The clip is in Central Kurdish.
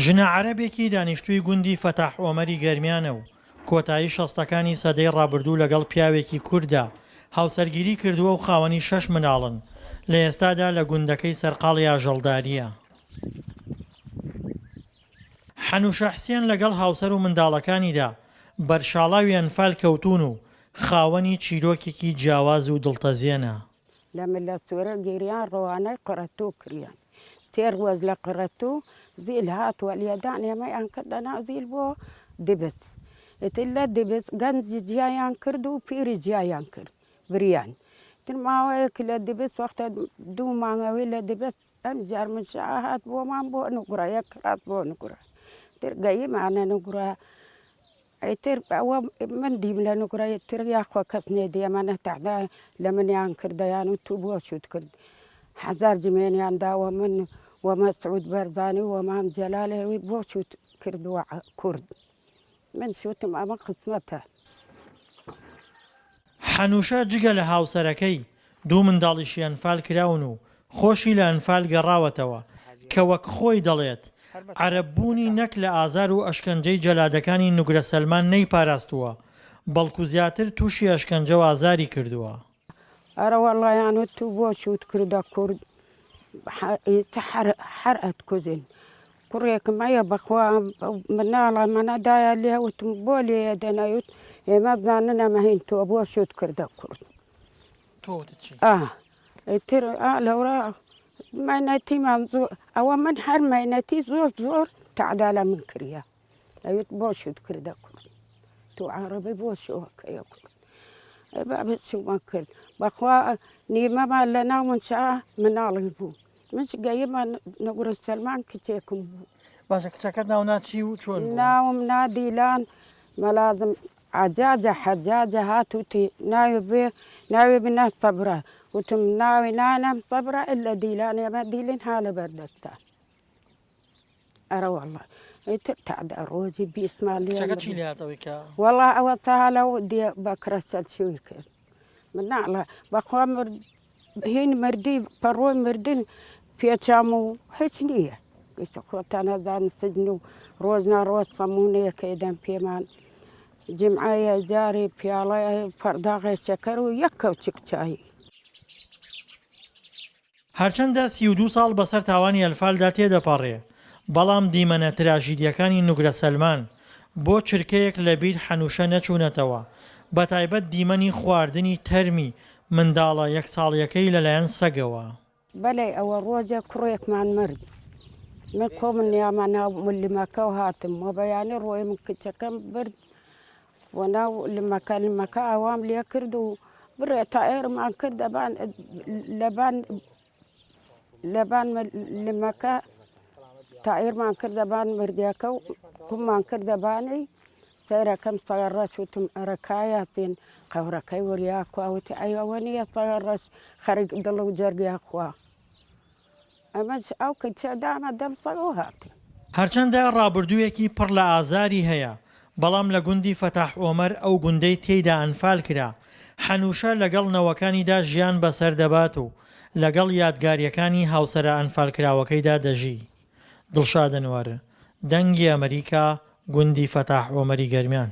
ژنە عەرەبێکی دانیشتووی گوندی فەتاح ئۆمەری گەرمیانە و کۆتایی شەستەکانی سەدەی ڕابردوو لەگەڵ پیاوێکی کورددا هاوسەرگیری کردووە و خاوەنی 6 منداڵن لە ئێستادا لە گوندەکەی سەرقاڵ یاژەڵداریە. حەنوشە حسێن لەگەڵ هاوسەر و منداڵەکانیدا بەرشاڵاوی ئەنفال کەوتون و خاوەنی چیرۆکێکی جیاواز و دڵتەزیێنە. لە ملە سوورە گیریان ڕۆوانەی قڕەتوو کریان سێر وەز لە قڕەتوو زیل هاتووە لێدان ئێمەیان کردە ناو زیل بۆ دبست ئتر لە دبست گەنجی جیایان کرد و پیری جیایان کرد بریان تر ماوەیەک لە دبست وەختە 2 مانگەوەی لە دبست ئەم جار من شەها هات بۆمان بۆ نوگڕە یەک ڕاست بۆ نوگڕە تر گەیمانە نوگڕە ئەیتر ئەوە من دیم لە نوگڕە تر یاخوا کەس نێدێمانە تەعدا لە منیان کردەیان و تو بۆ چوت کرد 1000 جمێنیان داوە من وەمە سعود بەرزانی و وەمام جەلالەوەی بۆ چوت کردووە کورد من شوتم ئەمە قسمەتە. حەنوشە جگە لە هاوسەرەکەی 2 منداڵیشی ئەنفال کراون و خۆشی لە ئەنفال گەڕاوەتەوە کە وەک خۆی دەڵێت عەرەببوونی نەک لە ئازار و ئەشکەنجەی جەلادەکانی نوگرە سەلمان نەیپاراستووە بەڵکو زیاتر تووشی ئەشکەنجە و ئازاری کردووە. ئەرە وەڵایان و تو بۆ چوت کردە کورد هەر ئەتکوژن کوڕێکم ئەیە بەخوا مناڵە منەدایە لێوتم بۆ لێ دەنەوت ئێمە بزانن ئەمە هین تۆ بۆ شوت کردە کورد تر لەورە مەینەتیمان زۆر ئەوە من هەر مەینەتی زۆر تەعدا لە من کریە ئەوت بۆ شوت کردە کورد تو عەرەبی بۆ شۆکەیە کورد بابێت چوومە کرد بەخوا نیمەمان لە ناو منشا مناڵی بوو من گەیمە نەگورە سەلمان کچێکم بوو. باشە کچەکەت ناو ناچی و چۆن؟ ناوم نادیلان مەلازم عجاجە حەجاجە هاتووتی ناوی بێ ناوی بنە سەبرە وتم ناوی نانەم سەبرە ئللا دیلان ئێمە دیلین ها لە بەردەستە ئەرە وەڵڵا ئیتر تەعدا ڕۆژی 20 ماڵ وەڵڵا ئەوە ساڵە و دێ بەکرە چەلشوی کرد مناڵە بەخوا هین مردی پەڕۆی مردن پێچام و هیچ نییە گشتە خۆتان نەزانن سجن و ڕۆژنا ڕۆژ سەمونەیەکە دەم پێمان جمعایە جارێ پیاڵەیە پەرداغی شەکەر و یەک کەوچک چایی. هەرچەندە 32 ساڵ بەسەر تاوانی ئەلفالدا تێدەپەڕێ بەڵام دیمەنە تراژیدیەکانی نوگرە سەلمان بۆ چرکەیەک لە بیر حەنوشە نەچوونەتەوە بەتایبەت دیمەنی خواردنی تەرمی منداڵە 1 ساڵیەکەی لەلایەن سەگەوە. بەلێ ئەوە ڕۆژە کوڕێکمان مرد من کۆمن نیامان ناو ملمەکە و هاتم وە بەیانی ڕۆی من کچەکەم برد وە ناو لمەکە ئەوام لێ کرد و بڕێ تا ئێرمان کرد لەبان لمەکە تا ئێرمان کردەبان مردیەکە و کوممان کردەبانی سەیرەکەم سەگەڕەش وتم ئەرەکایاتین قەورەکەی وەریا کواوتی ئەوە نییە سەگەڕەش خەرگ دڵ و جەرگیا خوا ئەمەش ئەو کچەدامە دەم سەگ و هاتم. هەرچەندە ڕابردوویەکی پڕ لە ئازاری هەیە بەڵام لە گوندی فەتاح ئۆمەر ئەو گوندەی تێیدا ئەنفال کرا حەنوشە لەگەڵ نەوەکانیدا ژیان بەسەر دەبات و لەگەڵ یادگاریەکانی هاوسەرە ئەنفالکراوەکەیدا دەژی. دڵشاد ئەنوەر، دەنگی ئەمریکا، گوندی فەتاح ئۆمەری گەرمیان.